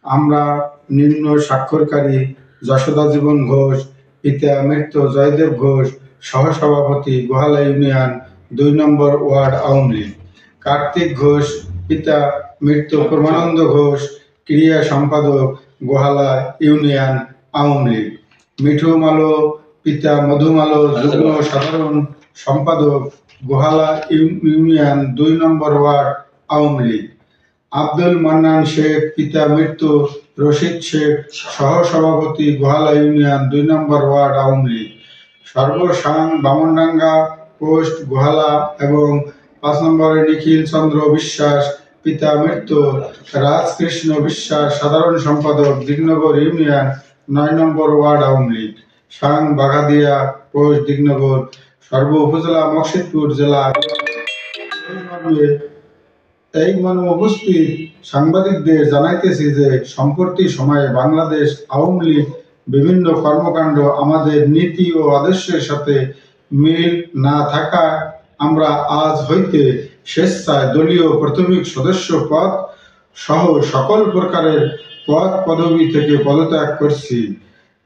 আমরা নিম্ন স্বাক্ষরকারী যশোদা জীবন ঘোষ, পিতা মৃত জয়দেব ঘোষ, সহসভাপতি গোহালা ইউনিয়ন ২ নম্বর ওয়ার্ড আওয়ামী লীগ। কার্তিক ঘোষ, পিতা মৃত পরমানন্দ ঘোষ, ক্রিয়া সম্পাদক গোহালা ইউনিয়ন আওয়ামী লীগ। মিঠু মালো, পিতা মধু মালো, যুগ্ম সাধারণ সম্পাদক গোহালা ইউনিয়ন ২ নম্বর ওয়ার্ড আওয়ামী লীগ। আব্দুল মান্নান শেখ, পিতা মৃত্যু রশিদ শেখ, সহসভাপতি গোহালা ইউনিয়ন ২ নম্বর ওয়ার্ড আওয়ামী লীগ। সর্বসাং বামনডাঙ্গা পোস্ট গোহালা এবং ৫ নম্বরে নিখিল চন্দ্র বিশ্বাস, পিতা মৃত্যু রাজকৃষ্ণ বিশ্বাস, সাধারণ সম্পাদক দিগনগর ইউনিয়ন ৯ নম্বর ওয়ার্ড আওয়ামী লীগ। সাং বাঘাদিয়া পোস্ট দিগনগর। সর্ব উপজেলা মকসিদপুর জেলা। এই মর্মে উপস্থিত সাংবাদিকদের জানাইতেছি যে সম্প্রতি সময়ে বাংলাদেশ আওয়ামী লীগ বিভিন্ন কর্মকাণ্ড আমাদের নীতি ও আদর্শের সাথে মিল না থাকায় আমরা আজ হইতে স্বেচ্ছায় দলীয় প্রাথমিক সদস্য পদ সহ সকল প্রকারের পদ পদবি থেকে পদত্যাগ করছি।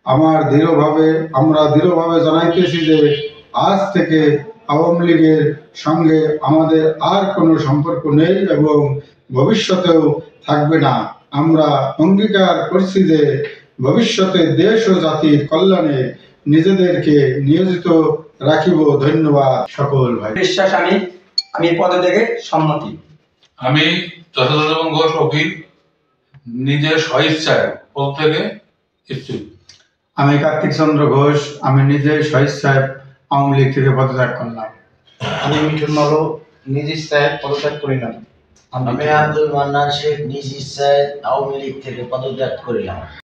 আমরা দৃঢ়ভাবে জানাইতেছি যে আজ থেকে আওয়ামী লীগের সঙ্গে আমাদের আর কোনো সম্পর্ক নেই এবং ভবিষ্যতেও থাকবে না। আমরা অঙ্গীকার করছি যে ভবিষ্যতে দেশ ও জাতির কল্যাণে নিজেদেরকে নিয়োজিত রাখিব। ধন্যবাদ সকল ভাই। বিশ্বাস আমি পদত্যাগে সম্মতি। আমি যশোদা জীবন ঘোষ উকিল নিজের স্বইচ্ছায় পদত্যাগে ইচ্ছুক। আমি কার্তিক চন্দ্র ঘোষ, আমি নিজে স্বইচ্ছায় আওয়ামী লীগ থেকে পদত্যাগ করলাম। আমি মিঠুন মালো, নিজ ইচ্ছায় পদত্যাগ করিলাম। আমি আব্দুল মান্নান শেখ, নিজ ইচ্ছায় আওয়ামী লীগ থেকে পদত্যাগ করিলাম।